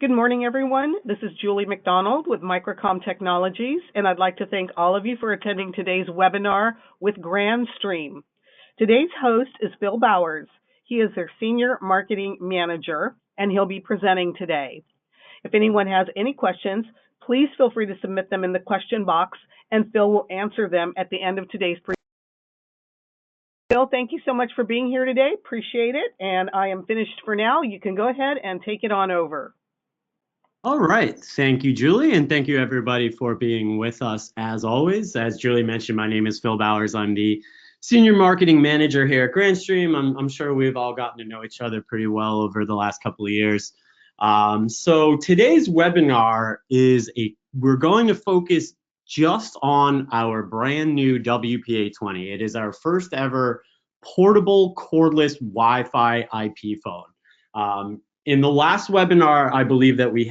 Good morning, everyone. This is Julie McDonald with Microcom Technologies, and I'd like to thank all of you for attending today's webinar with Grandstream. Today's host is Phil Bowers. He is their Senior Marketing Manager, and he'll be presenting today. If anyone has any questions, please feel free to submit them in the question box, and Phil will answer them at the end of today's presentation. Phil, thank you so much for being here today. Appreciate it, and I am finished for now. You can go ahead and take it on over. All right. Thank you, Julie, and thank you, everybody, for being with us as always. As Julie mentioned, my name is Phil Bowers. I'm the Senior Marketing Manager here at Grandstream. I'm sure we've all gotten to know each other pretty well over the last couple of years. So today's webinar we're going to focus just on our brand new WPA20. It is our first ever portable cordless Wi-Fi IP phone. In the last webinar, I believe that we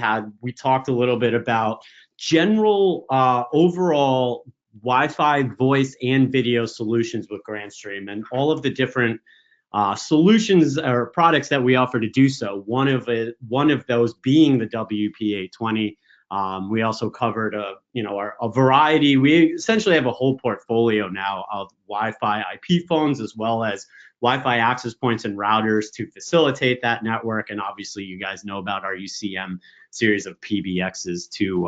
talked a little bit about general overall Wi-Fi voice and video solutions with Grandstream and all of the different solutions or products that we offer to do so. One of those being the WPA20. We also covered a variety. We essentially have a whole portfolio now of Wi-Fi IP phones as well as Wi-Fi access points and routers to facilitate that network. And obviously, you guys know about our UCM series of PBXs to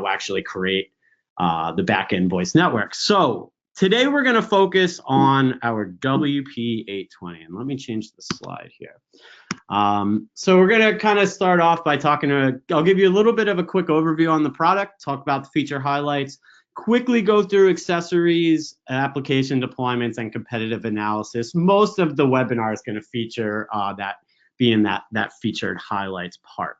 actually create the backend voice network. So today we're going to focus on our WP820. And let me change the slide here. So we're going to kind of start off by I'll give you a little bit of a quick overview on the product, talk about the feature highlights, quickly go through accessories, application deployments, and competitive analysis. Most of the webinar is going to feature that featured highlights part.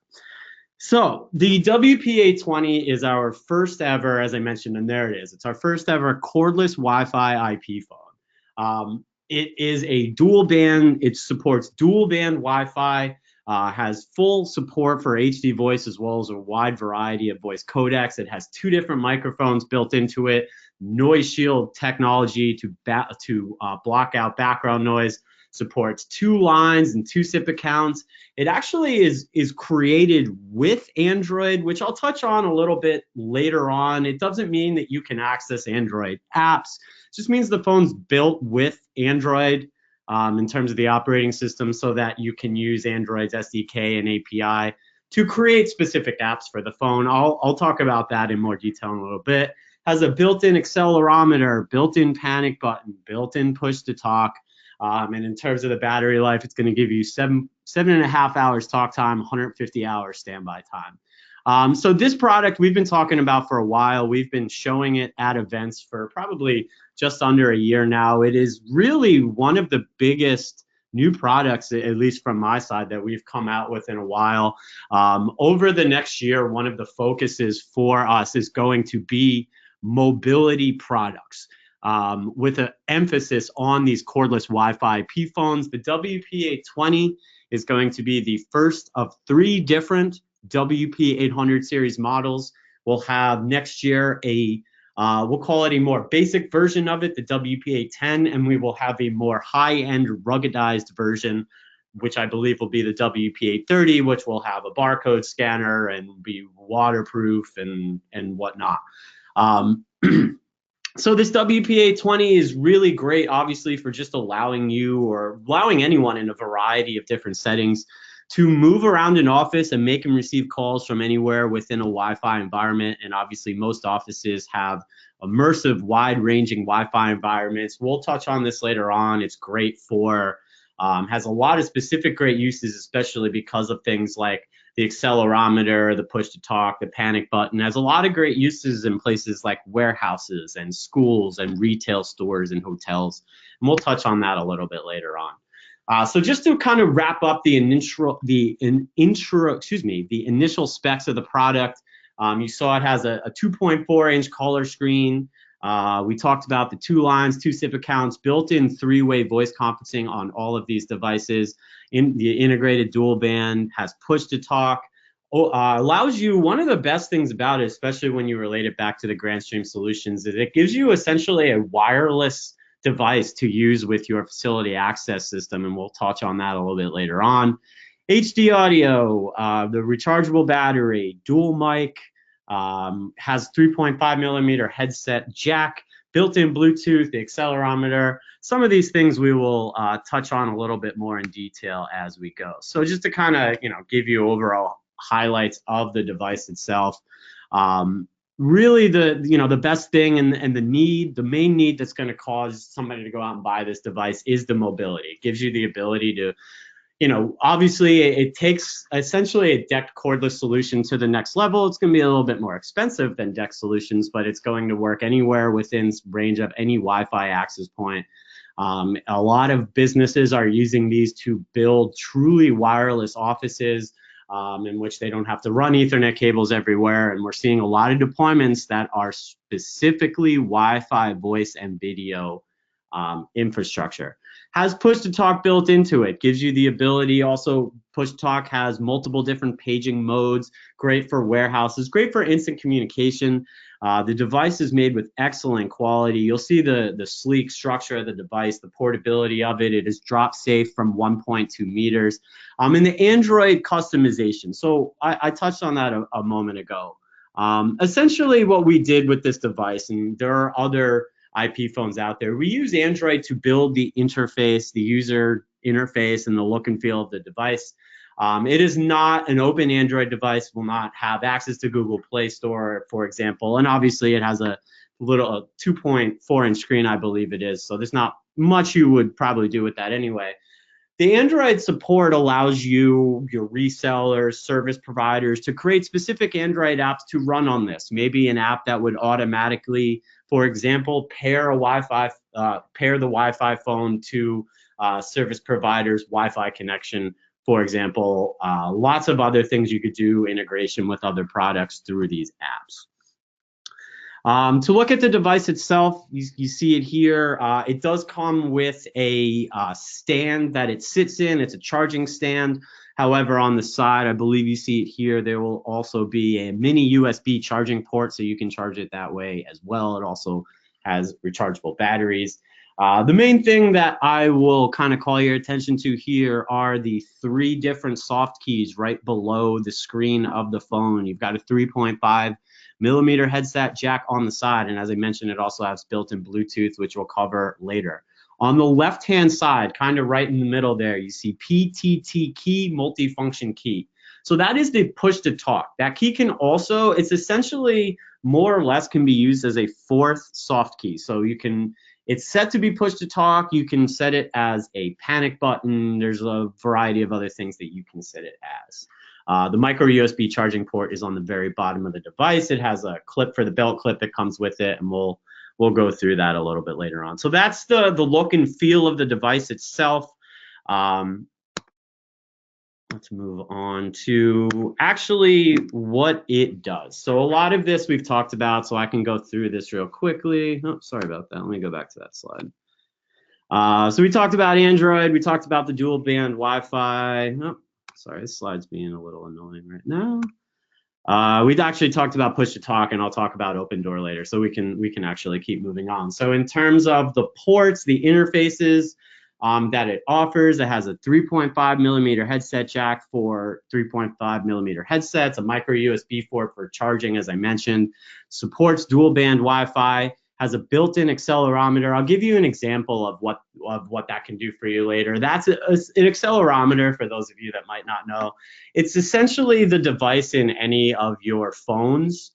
So the WPA20 is our first ever, as I mentioned, and there it is. It's our first ever cordless Wi-Fi IP phone. It is a dual band. It supports dual band Wi-Fi, has full support for HD voice as well as a wide variety of voice codecs. It has 2 different microphones built into it, noise shield technology to block out background noise, supports 2 lines and 2 SIP accounts. It actually is created with Android, which I'll touch on a little bit later on. It doesn't mean that you can access Android apps. It just means the phone's built with Android in terms of the operating system so that you can use Android's SDK and API to create specific apps for the phone. I'll talk about that in more detail in a little bit. Has a built-in accelerometer, built-in panic button, built-in push to talk. And in terms of the battery life, it's going to give you 7.5 hours talk time, 150 hours standby time. So this product we've been talking about for a while. We've been showing it at events for probably just under a year now. It is really one of the biggest new products, at least from my side, that we've come out with in a while. Over the next year, one of the focuses for us is going to be mobility products. With an emphasis on these cordless Wi-Fi IP phones. The WPA20 is going to be the first of 3 different WP800 series models. We'll have next year we'll call it a more basic version of it, the WPA10, and we will have a more high-end ruggedized version, which I believe will be the WPA30, which will have a barcode scanner and be waterproof and whatnot. So this WPA20 is really great, obviously, for just allowing you or allowing anyone in a variety of different settings to move around an office and make and receive calls from anywhere within a Wi-Fi environment. And obviously, most offices have immersive, wide-ranging Wi-Fi environments. We'll touch on this later on. It's great for, has a lot of specific great uses, especially because of things like the accelerometer, the push to talk, the panic button. Has a lot of great uses in places like warehouses and schools and retail stores and hotels. And we'll touch on that a little bit later on. So just to kind of wrap up the initial specs of the product, you saw it has a 2.4-inch color screen. We talked about the 2 lines, 2 SIP accounts, built-in 3-way voice conferencing on all of these devices. In the integrated dual band, has push to talk, allows you, one of the best things about it, especially when you relate it back to the Grandstream solutions, is it gives you essentially a wireless device to use with your facility access system, and we'll touch on that a little bit later on. HD audio, the rechargeable battery, dual mic, has 3.5 millimeter headset jack, built-in Bluetooth, the accelerometer. Some of these things we will touch on a little bit more in detail as we go. So just to kind of give you overall highlights of the device itself. Really the best thing and the main need that's going to cause somebody to go out and buy this device is the mobility. It gives you the ability to, obviously it takes essentially a DECT cordless solution to the next level. It's going to be a little bit more expensive than DECT solutions, but it's going to work anywhere within range of any Wi-Fi access point. A lot of businesses are using these to build truly wireless offices, in which they don't have to run Ethernet cables everywhere. And we're seeing a lot of deployments that are specifically Wi-Fi voice and video infrastructure. Has push-to-talk built into it, gives you the ability. Also, push-to-talk has multiple different paging modes, great for warehouses, great for instant communication. The device is made with excellent quality. You'll see the sleek structure of the device, the portability of it. It is drop safe from 1.2 meters. And the Android customization. So I touched on that a moment ago. Essentially what we did with this device, and there are other IP phones out there, we use Android to build the interface, the user interface, and the look and feel of the device. It is not an open Android device, will not have access to Google Play Store, for example, and obviously it has a 2.4-inch screen, I believe it is, so there's not much you would probably do with that anyway. The Android support allows you, your resellers, service providers, to create specific Android apps to run on this. Maybe an app that would automatically, for example, pair the Wi-Fi phone to service providers' Wi-Fi connection, for example. Lots of other things you could do, integration with other products through these apps. To look at the device itself, you see it here. It does come with a stand that it sits in. It's a charging stand. However, on the side, I believe you see it here, there will also be a mini USB charging port, so you can charge it that way as well. It also has rechargeable batteries. The main thing that I will kind of call your attention to here are the 3 different soft keys right below the screen of the phone. You've got a 3.5 millimeter headset jack on the side, and as I mentioned, it also has built-in Bluetooth, which we'll cover later. On the left-hand side, kind of right in the middle there, you see PTT key, multifunction key. So that is the push-to-talk. That key can also, it's essentially more or less can be used as a 4th soft key. So it's set to be push-to-talk. You can set it as a panic button. There's a variety of other things that you can set it as. The micro USB charging port is on the very bottom of the device. It has a clip for the belt clip that comes with it, and we'll go through that a little bit later on. So that's the look and feel of the device itself. Let's move on to actually what it does. So a lot of this we've talked about, so I can go through this real quickly. Oh, sorry about that. Let me go back to that slide. So we talked about Android. We talked about the dual band Wi-Fi. Oh, sorry, this slide's being a little annoying right now. We'd actually talked about push to talk, and I'll talk about open door later, so we can actually keep moving on. So in terms of the ports, the interfaces that it offers, it has a 3.5 millimeter headset jack for 3.5 millimeter headsets, a micro USB port for charging, as I mentioned, supports dual band Wi-Fi, has a built-in accelerometer. I'll give you an example of what that can do for you later. That's an accelerometer, for those of you that might not know. It's essentially the device in any of your phones,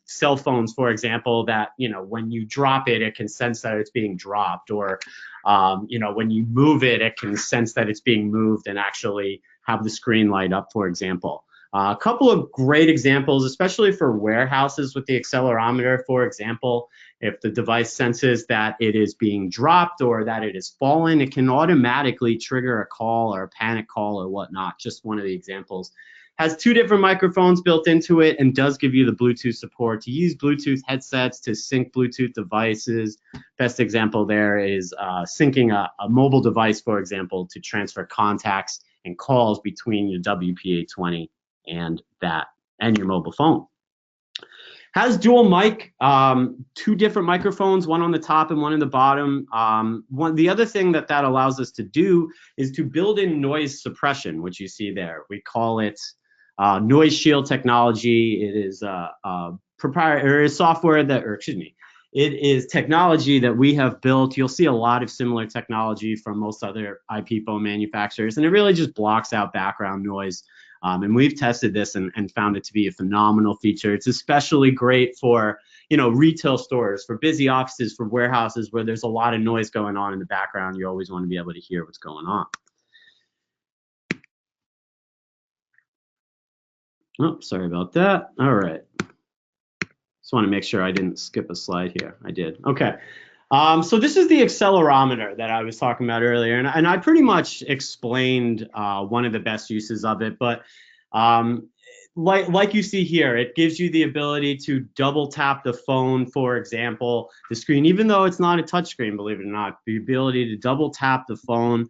cell phones, for example, that, when you drop it, it can sense that it's being dropped, or, when you move it, it can sense that it's being moved and actually have the screen light up, for example. A couple of great examples, especially for warehouses with the accelerometer, for example. If the device senses that it is being dropped or that it is fallen, it can automatically trigger a call or a panic call or whatnot. Just one of the examples. Has 2 different microphones built into it and does give you the Bluetooth support to use Bluetooth headsets to sync Bluetooth devices. Best example there is syncing a mobile device, for example, to transfer contacts and calls between your WPA20 and your mobile phone. Has dual mic, two different microphones, one on the top and one in the bottom. The other thing that allows us to do is to build in noise suppression, which you see there. We call it noise shield technology. It is proprietary software that, or excuse me, it is technology that we have built. You'll see a lot of similar technology from most other IP phone manufacturers, and it really just blocks out background noise. And we've tested this and found it to be a phenomenal feature. It's especially great for, retail stores, for busy offices, for warehouses where there's a lot of noise going on in the background. You always want to be able to hear what's going on. Oh, sorry about that. All right. Just want to make sure I didn't skip a slide here. I did. Okay. So this is the accelerometer that I was talking about earlier, and I pretty much explained one of the best uses of it. But like you see here, it gives you the ability to double tap the phone, for example, the screen, even though it's not a touch screen, believe it or not, the ability to double tap the phone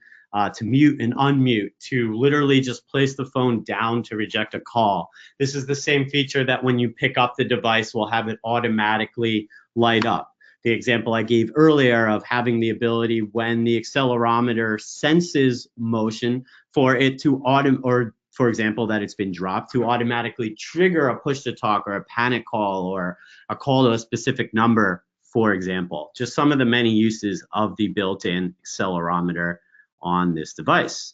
to mute and unmute, to literally just place the phone down to reject a call. This is the same feature that when you pick up the device will have it automatically light up. The example I gave earlier of having the ability when the accelerometer senses motion for it to or for example, that it's been dropped, to automatically trigger a push to talk or a panic call or a call to a specific number, for example. Just some of the many uses of the built-in accelerometer on this device.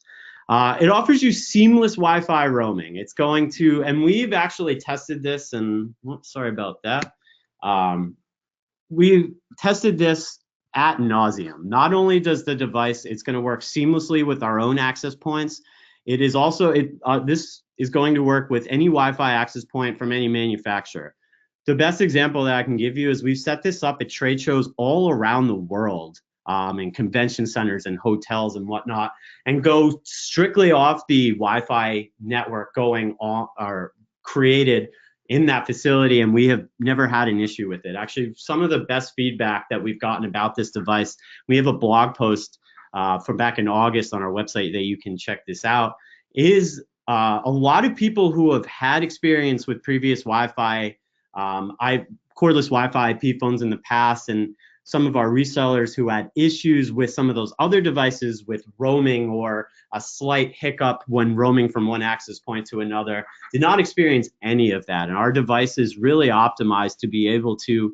It offers you seamless Wi-Fi roaming. It's going to, and we've actually tested this, and sorry about that. We tested this ad nauseum. Not only does the device, it's going to work seamlessly with our own access points, it is also, this is going to work with any Wi-Fi access point from any manufacturer. The best example that I can give you is we've set this up at trade shows all around the world, in convention centers and hotels and whatnot, and go strictly off the Wi-Fi network going on or created in that facility, and we have never had an issue with it. Actually, some of the best feedback that we've gotten about this device, we have a blog post from back in August on our website that you can check this out, is a lot of people who have had experience with previous Wi-Fi, cordless Wi-Fi IP phones in the past, and some of our resellers who had issues with some of those other devices with roaming or a slight hiccup when roaming from one access point to another, did not experience any of that. And our device is really optimized to be able to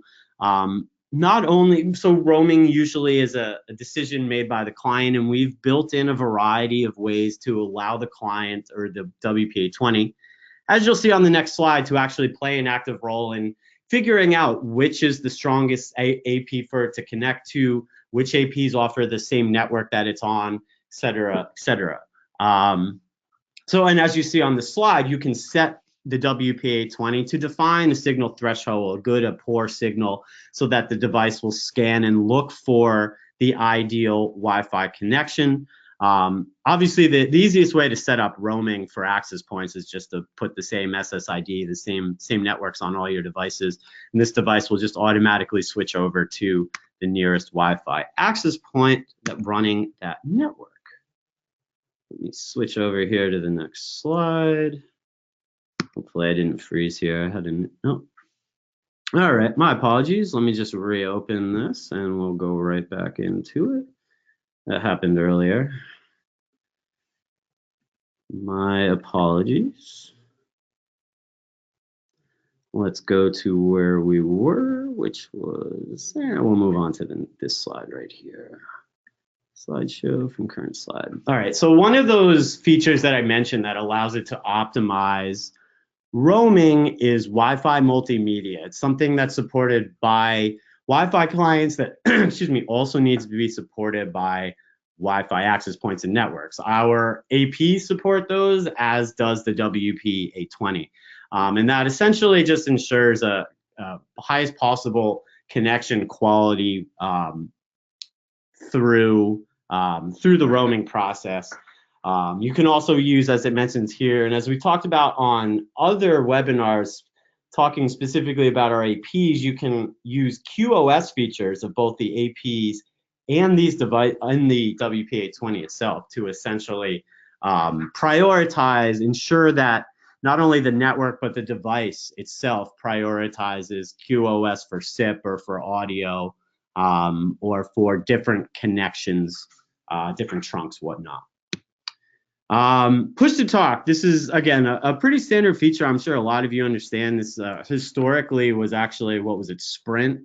not only, so roaming usually is a decision made by the client, and we've built in a variety of ways to allow the client or the WPA20, as you'll see on the next slide, to actually play an active role in figuring out which is the strongest AP for it to connect to, which APs offer the same network that it's on, et cetera, et cetera. So, and as you see on the slide, you can set the WPA20 to define a signal threshold, a good, a poor signal, so that the device will scan and look for the ideal Wi-Fi connection. Obviously, the easiest way to set up roaming for access points is just to put the same SSID, the same networks on all your devices, and this device will just automatically switch over to the nearest Wi-Fi access point that running that network. Let me switch over here to the next slide. Hopefully I didn't freeze here. I had a, no. All right, my apologies. Let me just reopen this and we'll go right back into it. That happened earlier. My apologies. Let's go to where we were, which was, we'll move on to this slide right here. Slideshow from current slide. All right, so one of those features that I mentioned that allows it to optimize roaming is Wi-Fi multimedia. It's something that's supported by Wi-Fi clients that, excuse me, also needs to be supported by Wi-Fi access points and networks. Our APs support those, as does the WPA20. And that essentially just ensures a highest possible connection quality through the roaming process. You can also use, as it mentions here, and as we talked about on other webinars, talking specifically about our APs, you can use QoS features of both the APs and these devices in the WPA20 itself to essentially prioritize, ensure that not only the network, but the device itself prioritizes QoS for SIP or for audio, or for different connections, different trunks, whatnot. Push to talk. This is, again, a pretty standard feature. I'm sure a lot of you understand this. Historically was actually, what was it, Sprint,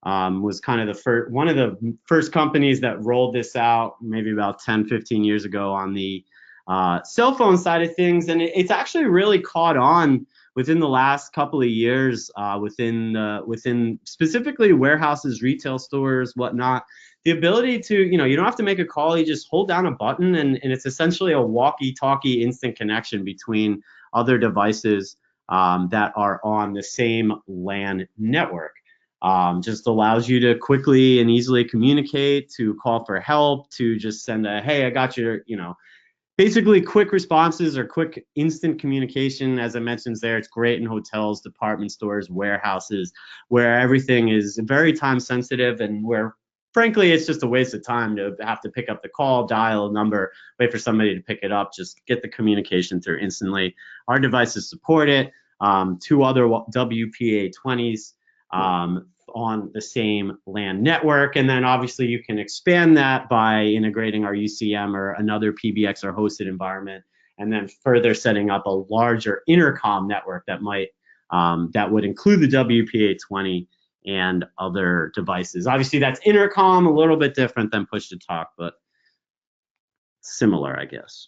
was kind of one of the first companies that rolled this out maybe about 10, 15 years ago on the cell phone side of things. And it's actually really caught on within the last couple of years, within specifically warehouses, retail stores, whatnot. The ability to, you don't have to make a call, you just hold down a button and it's essentially a walkie-talkie instant connection between other devices that are on the same LAN network. Just allows you to quickly and easily communicate, to call for help, to just send a, hey, I got your, basically quick responses or quick instant communication. As I mentioned there, it's great in hotels, department stores, warehouses, where everything is very time sensitive and where, frankly, it's just a waste of time to have to pick up the call, dial a number, wait for somebody to pick it up, just get the communication through instantly. Our devices support it. 2 other WPA20s on the same LAN network. And then obviously you can expand that by integrating our UCM or another PBX or hosted environment, and then further setting up a larger intercom network that that would include the WPA20 and other devices. Obviously that's intercom, a little bit different than push to talk, but similar, I guess.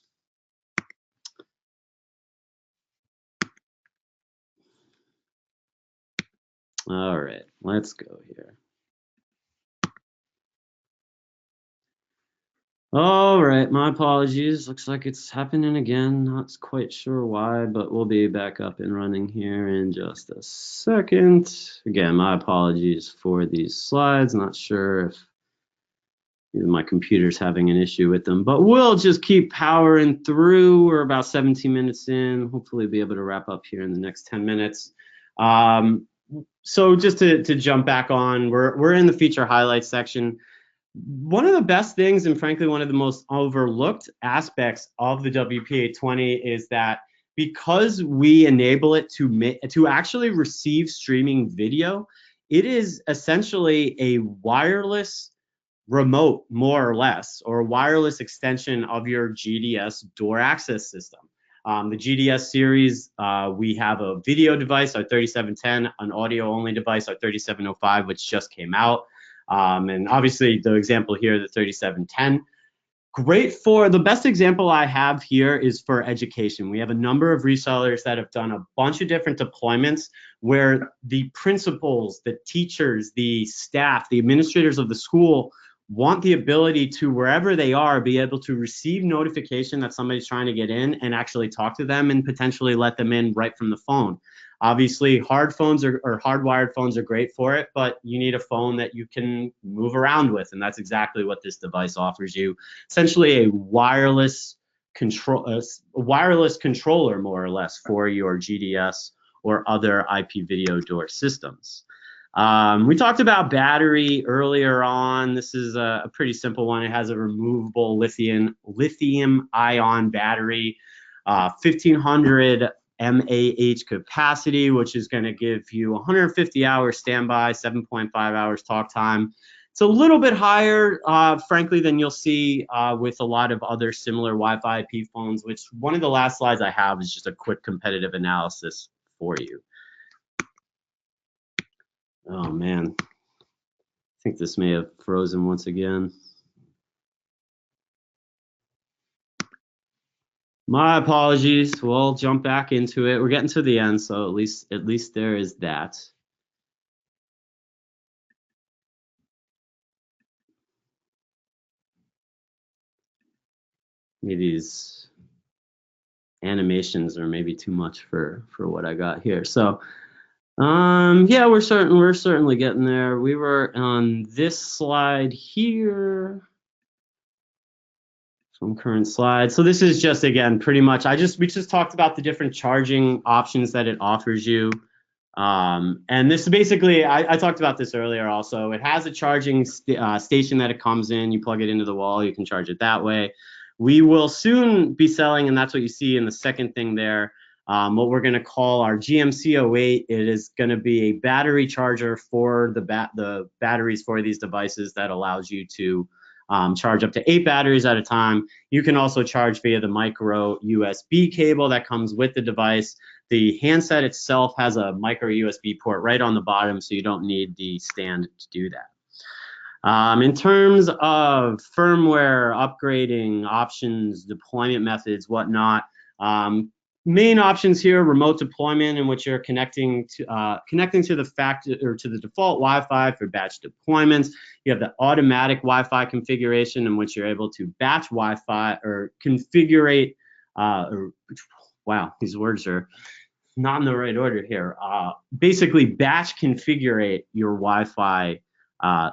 All right, let's go here. All right, my apologies. Looks like it's happening again. Not quite sure why, but we'll be back up and running here in just a second. Again, my apologies for these slides. Not sure if my computer's having an issue with them, but we'll just keep powering through. We're about 17 minutes in. Hopefully be able to wrap up here in the next 10 minutes. So just to jump back on, we're in the feature highlights section. One of the best things, and frankly, one of the most overlooked aspects of the WPA20 is that because we enable it to actually receive streaming video, it is essentially a wireless remote, more or less, or a wireless extension of your GDS door access system. The GDS series, we have a video device, our 3710, an audio only device, our 3705, which just came out. And obviously the example here, the 3710, great for, the best example I have here is for education. We have a number of resellers that have done a bunch of different deployments where the principals, the teachers, the staff, the administrators of the school want the ability to, wherever they are, be able to receive notification that somebody's trying to get in and actually talk to them and potentially let them in right from the phone. Obviously, hard phones or hardwired phones are great for it, but you need a phone that you can move around with, and that's exactly what this device offers you. Essentially, a wireless controller, more or less, for your GDS or other IP video door systems. We talked about battery earlier on. This is a pretty simple one. It has a removable lithium-ion battery, 1500 mAh capacity, which is going to give you 150 hours standby, 7.5 hours talk time. It's a little bit higher, frankly, than you'll see with a lot of other similar Wi-Fi IP phones, which one of the last slides I have is just a quick competitive analysis for you. Oh man, I think this may have frozen once again. My apologies. We'll jump back into it. We're getting to the end, so at least there is that. Maybe these animations are maybe too much for what I got here. So yeah, we're certainly getting there. We were on this slide here. Some current slides. So this is just, again, pretty much, we just talked about the different charging options that it offers you. And this basically, I talked about this earlier also. It has a charging station that it comes in. You plug it into the wall. You can charge it that way. We will soon be selling, and that's what you see in the second thing there, what we're going to call our GMC08. It is going to be a battery charger for the batteries for these devices that allows you to charge up to 8 batteries at a time. You can also charge via the micro USB cable that comes with the device. The handset itself has a micro USB port right on the bottom, so you don't need the stand to do that. In terms of firmware, upgrading, options, deployment methods, whatnot, main options here: remote deployment, in which you're connecting to the default Wi-Fi for batch deployments. You have the automatic Wi-Fi configuration, in which you're able to batch Wi-Fi or configure. Wow, these words are not in the right order here. Basically, batch configure your Wi-Fi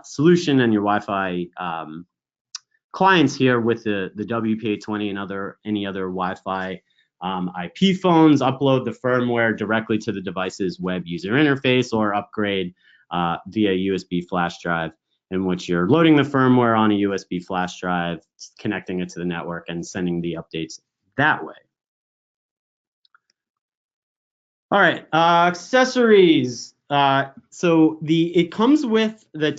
solution and your Wi-Fi clients here with the WPA20 and any other Wi-Fi IP phones. Upload the firmware directly to the device's web user interface, or upgrade via USB flash drive, in which you're loading the firmware on a USB flash drive, connecting it to the network, and sending the updates that way. All right, accessories. So it comes with the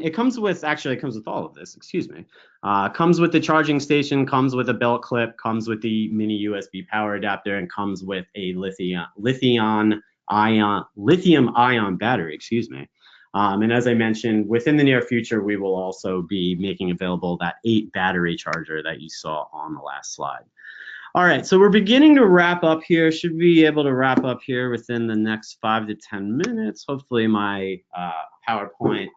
it comes with all of this, excuse me. Comes with the charging station, comes with a belt clip, comes with the mini USB power adapter, and comes with a lithium ion battery, excuse me. And as I mentioned, within the near future, we will also be making available that 8 battery charger that you saw on the last slide. All right, so we're beginning to wrap up here. Should be able to wrap up here within the next 5 to 10 minutes. Hopefully my PowerPoint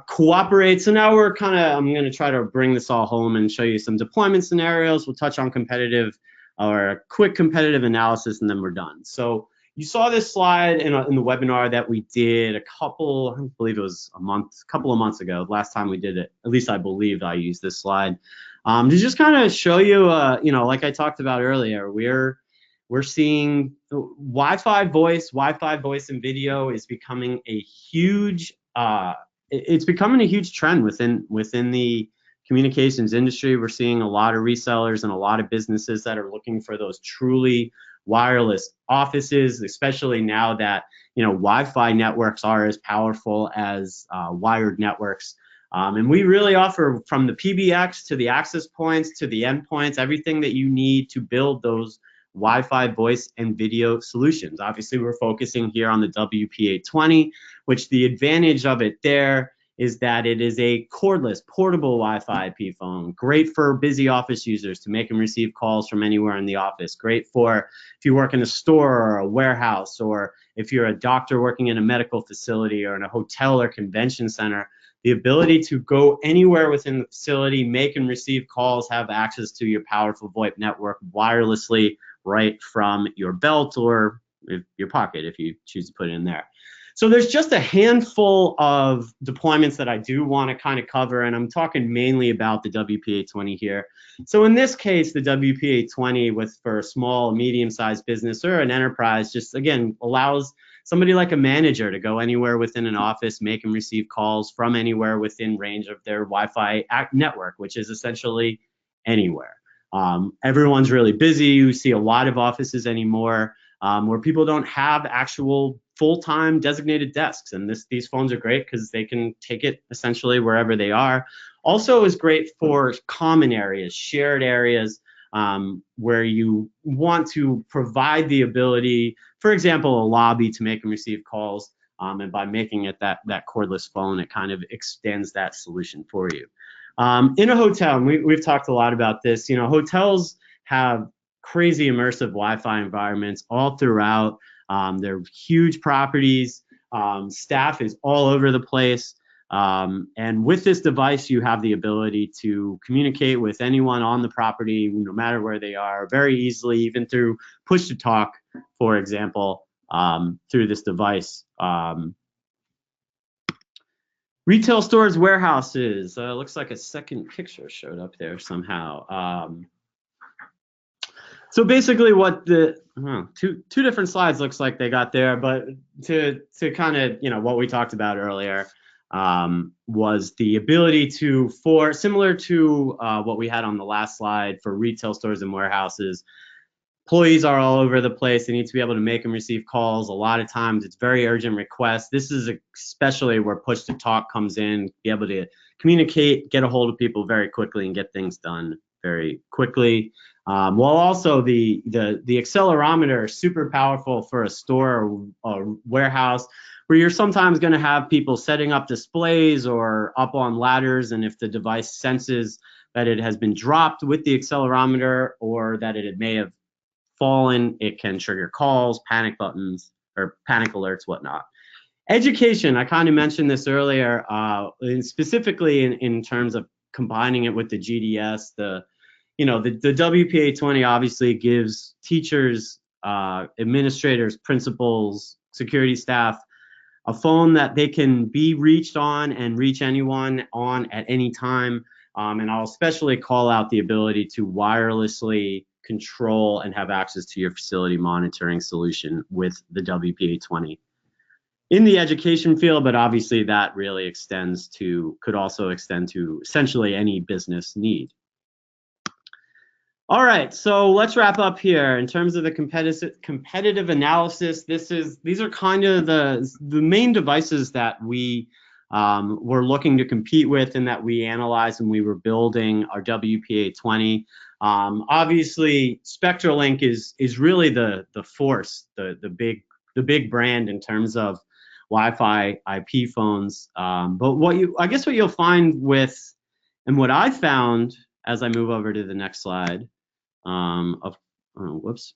cooperates. So now I'm going to try to bring this all home and show you some deployment scenarios. We'll touch on a quick competitive analysis, and then we're done. So you saw this slide in the webinar that we did I believe it was a couple of months ago. Last time we did it, at least I believe I used this slide. To just kind of show you, like I talked about earlier, we're seeing Wi-Fi voice and video is becoming a huge trend within the communications industry. We're seeing a lot of resellers and a lot of businesses that are looking for those truly wireless offices, especially now that Wi-Fi networks are as powerful as wired networks. And we really offer, from the PBX to the access points to the endpoints, everything that you need to build those Wi-Fi voice and video solutions. Obviously, we're focusing here on the WPA20, which the advantage of it there is that it is a cordless, portable Wi-Fi IP phone. Great for busy office users to make and receive calls from anywhere in the office. Great for if you work in a store or a warehouse, or if you're a doctor working in a medical facility or in a hotel or convention center. The ability to go anywhere within the facility, make and receive calls, have access to your powerful VoIP network wirelessly right from your belt or your pocket if you choose to put it in there. So there's just a handful of deployments that I do want to kind of cover, and I'm talking mainly about the WPA20 here. So in this case, the WPA20 for a small, medium-sized business or an enterprise just, again, allows somebody like a manager to go anywhere within an office, make and receive calls from anywhere within range of their Wi-Fi network, which is essentially anywhere. Everyone's really busy. You see a lot of offices anymore where people don't have actual full-time designated desks, and these phones are great because they can take it essentially wherever they are. Also is great for common areas, shared areas, where you want to provide the ability, for example, a lobby to make and receive calls, and by making it that cordless phone, it kind of extends that solution for you. In a hotel, and we've talked a lot about this, hotels have crazy immersive Wi-Fi environments all throughout. They're huge properties. Staff is all over the place. And with this device, you have the ability to communicate with anyone on the property, no matter where they are, very easily, even through push to talk, for example, through this device. Retail stores, warehouses. Looks like a second picture showed up there somehow. So basically what the two different slides looks like they got there, but to kind of, what we talked about earlier, was the ability similar to what we had on the last slide for retail stores and warehouses, employees are all over the place. They need to be able to make and receive calls. A lot of times it's very urgent requests. This is especially where push to talk comes in, be able to communicate, get a hold of people very quickly and get things done very quickly. While also the accelerometer is super powerful for a store or a warehouse where you're sometimes going to have people setting up displays or up on ladders, and if the device senses that it has been dropped with the accelerometer or that it may have fallen, it can trigger calls, panic buttons, or panic alerts, whatnot. Education, I kind of mentioned this earlier, and specifically in terms of combining it with the GDS. The WPA20 obviously gives teachers, administrators, principals, security staff a phone that they can be reached on and reach anyone on at any time. And I'll especially call out the ability to wirelessly control and have access to your facility monitoring solution with the WPA20 in the education field, but obviously that really could also extend to essentially any business need. All right, so let's wrap up here. In terms of the competitive analysis, these are kind of the main devices that we were looking to compete with and that we analyzed when we were building our WPA20. Obviously, SpectraLink is really the force, the big brand in terms of Wi-Fi IP phones. But what you'll find with, and what I found as I move over to the next slide, whoops.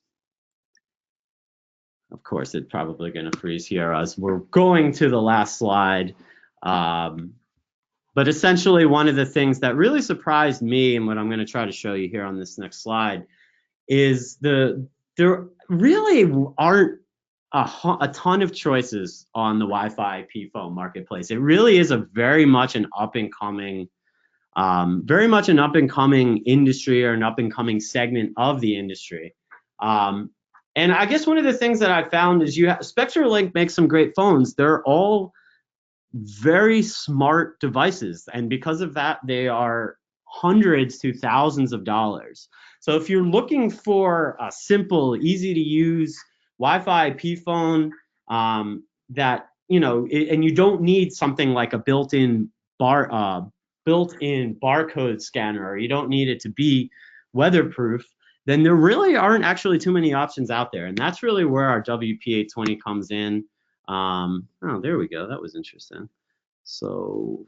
Of course, it's probably going to freeze here as we're going to the last slide. But essentially, one of the things that really surprised me, and what I'm going to try to show you here on this next slide, is there really aren't a ton of choices on the Wi-Fi IP phone marketplace. It really is very much an up and coming industry, or an up and coming segment of the industry. And I guess one of the things that I found is SpectraLink makes some great phones. They're all very smart devices, and because of that, they are hundreds to thousands of dollars. So if you're looking for a simple, easy to use Wi-Fi IP phone that, and you don't need something like a built-in barcode scanner, or you don't need it to be weatherproof, then there really aren't actually too many options out there. And that's really where our WPA20 comes in. Oh, there we go. That was interesting. So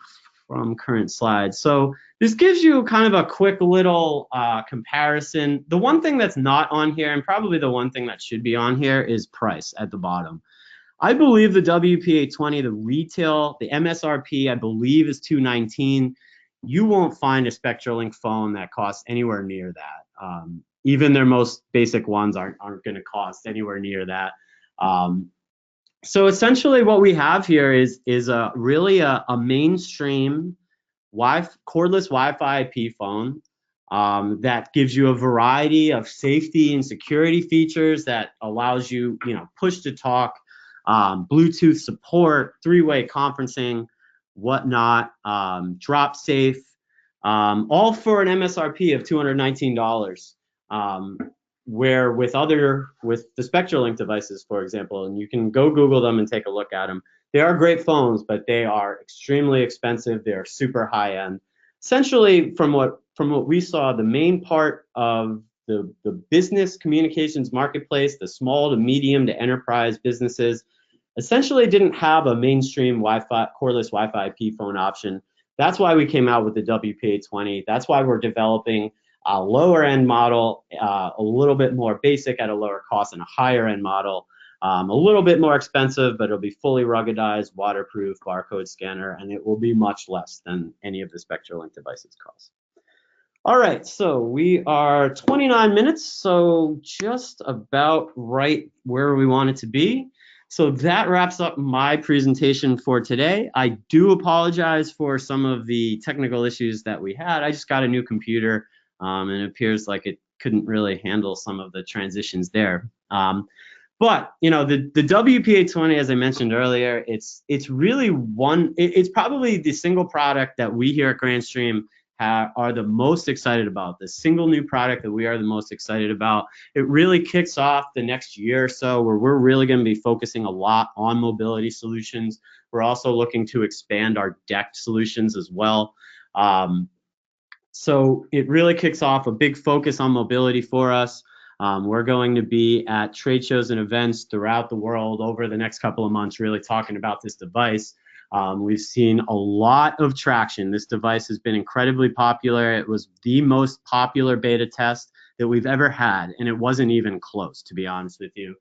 from current slides. So this gives you kind of a quick little comparison. The one thing that's not on here, and probably the one thing that should be on here, is price at the bottom. I believe the WPA20, the retail, the MSRP, I believe is $219. You won't find a SpectraLink phone that costs anywhere near that. Even their most basic ones aren't going to cost anywhere near that. So essentially what we have here is really a mainstream cordless Wi-Fi IP phone that gives you a variety of safety and security features that allows you, push to talk, Bluetooth support, three-way conferencing, whatnot, drop safe, all for an MSRP of $219. Where with the SpectraLink devices, for example, and you can go Google them and take a look at them, they are great phones, but they are extremely expensive. They are super high end. Essentially, from what we saw, the main part of the business communications marketplace, the small to medium to enterprise businesses, essentially didn't have a mainstream cordless Wi-Fi IP phone option. That's why we came out with the WPA20. That's why we're developing a lower end model, a little bit more basic at a lower cost, and a higher end model, a little bit more expensive, but it'll be fully ruggedized, waterproof, barcode scanner, and it will be much less than any of the SpectraLink devices cost. All right, so we are 29 minutes, so just about right where we want it to be. So that wraps up my presentation for today. I do apologize for some of the technical issues that we had. I just got a new computer. And it appears like it couldn't really handle some of the transitions there. But the WPA20, as I mentioned earlier, it's really it's probably the single product that we here at Grandstream are the most excited about, the single new product that we are the most excited about. It really kicks off the next year or so where we're really going to be focusing a lot on mobility solutions. We're also looking to expand our deck solutions as well. So it really kicks off a big focus on mobility for us. We're going to be at trade shows and events throughout the world over the next couple of months, really talking about this device. We've seen a lot of traction. This device has been incredibly popular. It was the most popular beta test that we've ever had, and it wasn't even close, to be honest with you.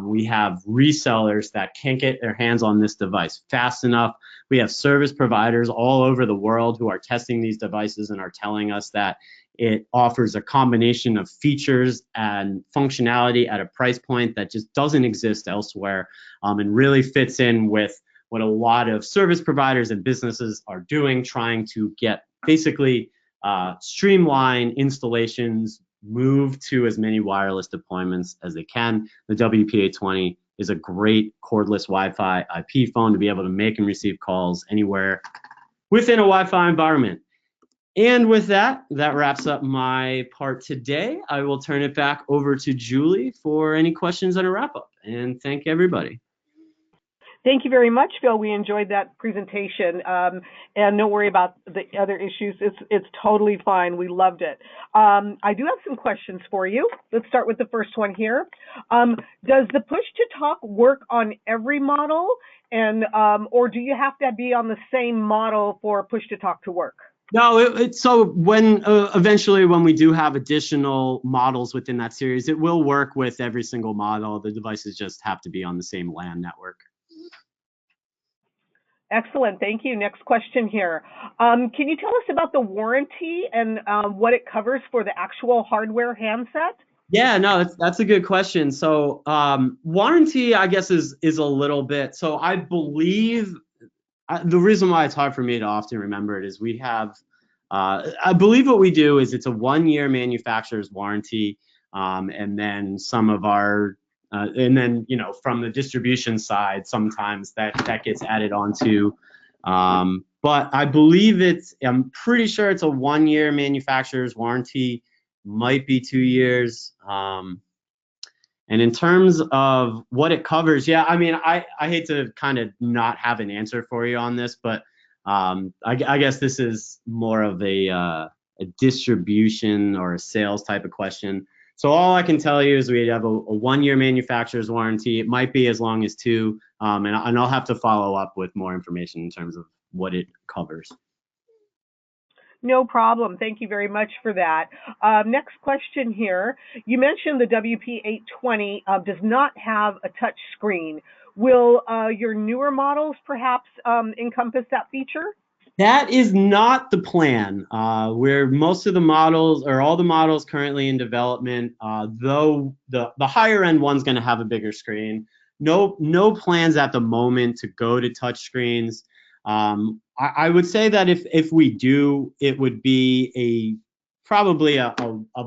We have resellers that can't get their hands on this device fast enough. We have service providers all over the world who are testing these devices and are telling us that it offers a combination of features and functionality at a price point that just doesn't exist elsewhere, and really fits in with what a lot of service providers and businesses are doing, trying to get basically streamline installations, move to as many wireless deployments as they can. The WP820 is a great cordless Wi-Fi IP phone to be able to make and receive calls anywhere within a Wi-Fi environment. And with that, that wraps up my part today. I will turn it back over to Julie for any questions and a wrap up. And thank everybody. Thank you very much, Phil. We enjoyed that presentation, and don't worry about the other issues. It's totally fine. We loved it. I do have some questions for you. Let's start with the first one here. Does the push-to-talk work on every model, and or do you have to be on the same model for push-to-talk to work? No, so when eventually when we do have additional models within that series, it will work with every single model. The devices just have to be on the same LAN network. Excellent. Thank you. Next question here. Can you tell us about the warranty and what it covers for the actual hardware handset? Yeah, no, that's a good question. So warranty, I guess, is a little bit. So I believe the reason why it's hard for me to often remember it is we have, I believe what we do is it's a 1-year manufacturer's warranty, and then some of our and then, you know, from the distribution side, sometimes that gets added onto. But I believe I'm pretty sure it's a 1-year manufacturer's warranty, might be 2 years. And in terms of what it covers, yeah, I mean, I hate to kind of not have an answer for you on this, but I guess this is more of a distribution or a sales type of question. So all I can tell you is we have a 1-year manufacturer's warranty. It might be as long as 2, and I'll have to follow up with more information in terms of what it covers. No problem. Thank you very much for that. Next question here. You mentioned the WP820 does not have a touch screen. Will your newer models perhaps encompass that feature? That is not the plan. Where most of the models, or all the models currently in development, though the higher end one's going to have a bigger screen. No plans at the moment to go to touch screens. I would say that if we do, it would be probably a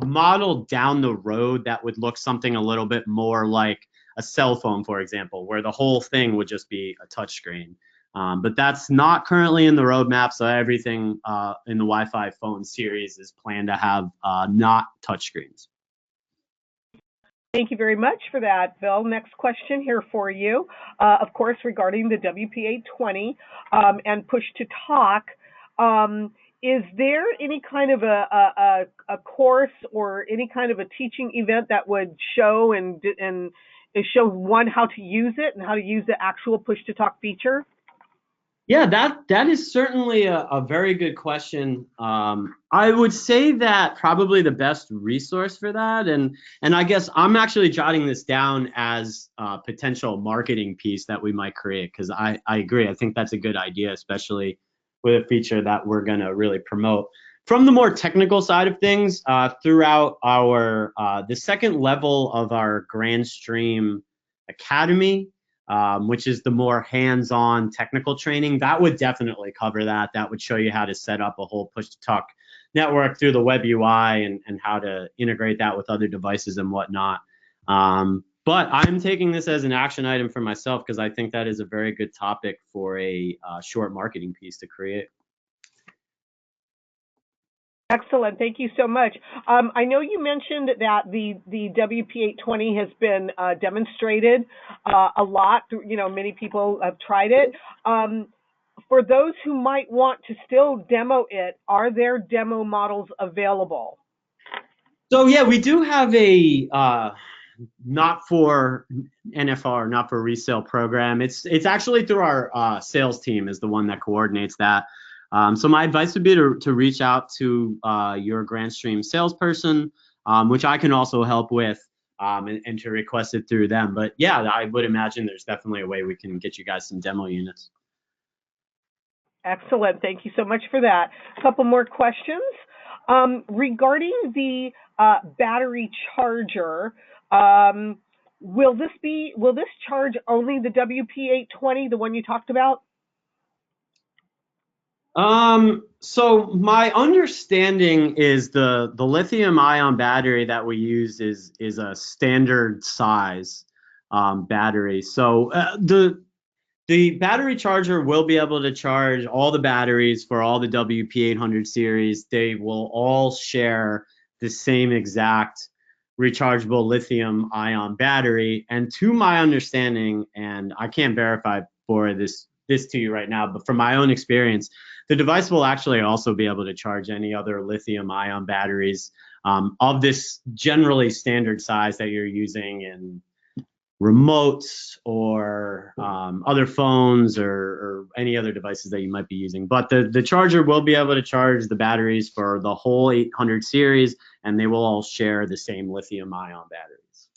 model down the road that would look something a little bit more like a cell phone, for example, where the whole thing would just be a touch screen. But that's not currently in the roadmap, so everything in the Wi-Fi phone series is planned to have not touchscreens. Thank you very much for that, Phil. Next question here for you, of course, regarding the WP820 and push-to-talk. Is there any kind of a course or any kind of a teaching event that would show and show one how to use it and how to use the actual push-to-talk feature? Yeah, that is certainly a very good question. I would say that probably the best resource for that, and I guess I'm actually jotting this down as a potential marketing piece that we might create, because I agree. I think that's a good idea, especially with a feature that we're going to really promote. From the more technical side of things, throughout the second level of our Grandstream Academy, which is the more hands-on technical training, that would definitely cover that. That would show you how to set up a whole push-to-talk network through the web UI and how to integrate that with other devices and whatnot. But I'm taking this as an action item for myself because I think that is a very good topic for a short marketing piece to create. Excellent. Thank you so much. I know you mentioned that the WP820 has been demonstrated a lot. You know, many people have tried it. For those who might want to still demo it, are there demo models available? So yeah, we do have a not for NFR, not for resale program. It's actually through our sales team is the one that coordinates that. So my advice would be to reach out to your Grandstream salesperson, which I can also help with, and to request it through them. But yeah, I would imagine there's definitely a way we can get you guys some demo units. Excellent. Thank you so much for that. A couple more questions. Regarding the battery charger, will this charge only the WP820, the one you talked about? So my understanding is the lithium ion battery that we use is a standard size battery. So the battery charger will be able to charge all the batteries for all the WP800 series. They will all share the same exact rechargeable lithium ion battery. And to my understanding, and I can't verify for this to you right now, but from my own experience, the device will actually also be able to charge any other lithium ion batteries of this generally standard size that you're using in remotes or other phones or any other devices that you might be using. But the charger will be able to charge the batteries for the whole 800 series, and they will all share the same lithium ion batteries.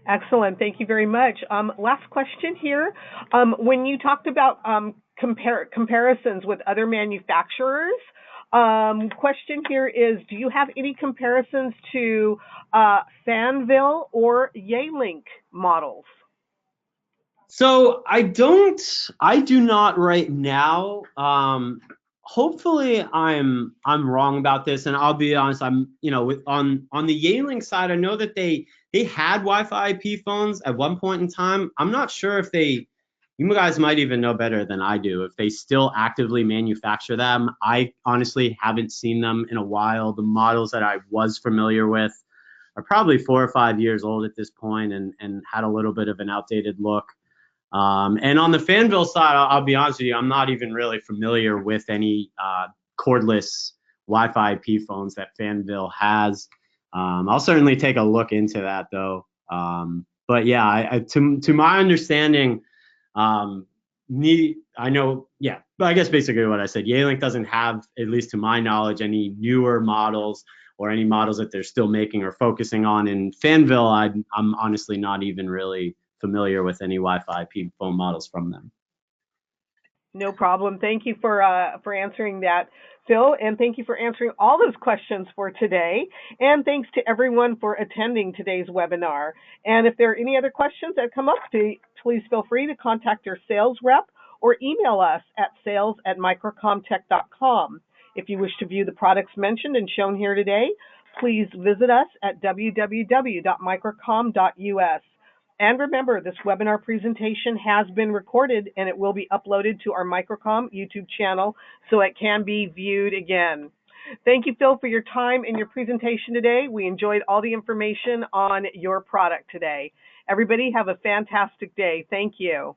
Excellent. Thank you very much. Last question here. When you talked about comparisons with other manufacturers, question here is, do you have any comparisons to Fanville or Yealink models? So I do not right now. Hopefully I'm wrong about this, and I'll be honest. I'm on the Yealink side, I know that they had Wi-Fi IP phones at one point in time. I'm not sure if you guys might even know better than I do if they still actively manufacture them. I honestly haven't seen them in a while. The models that I was familiar with are probably 4 or 5 years old at this point and had a little bit of an outdated look. And on the Fanville side, I'll be honest with you, I'm not even really familiar with any cordless Wi-Fi IP phones that Fanville has. I'll certainly take a look into that though. But yeah, to my understanding, I know, yeah, but I guess basically what I said, Yealink doesn't have, at least to my knowledge, any newer models or any models that they're still making or focusing on. In Fanville, I'm honestly not even really familiar with any Wi-Fi IP phone models from them. No problem. Thank you for answering that, Phil, and thank you for answering all those questions for today. And thanks to everyone for attending today's webinar. And if there are any other questions that come up, please feel free to contact your sales rep or email us at sales@microcomtech.com. If you wish to view the products mentioned and shown here today, please visit us at www.microcom.us. And remember, this webinar presentation has been recorded and it will be uploaded to our Microcom YouTube channel so it can be viewed again. Thank you, Phil, for your time and your presentation today. We enjoyed all the information on your product today. Everybody have a fantastic day. Thank you.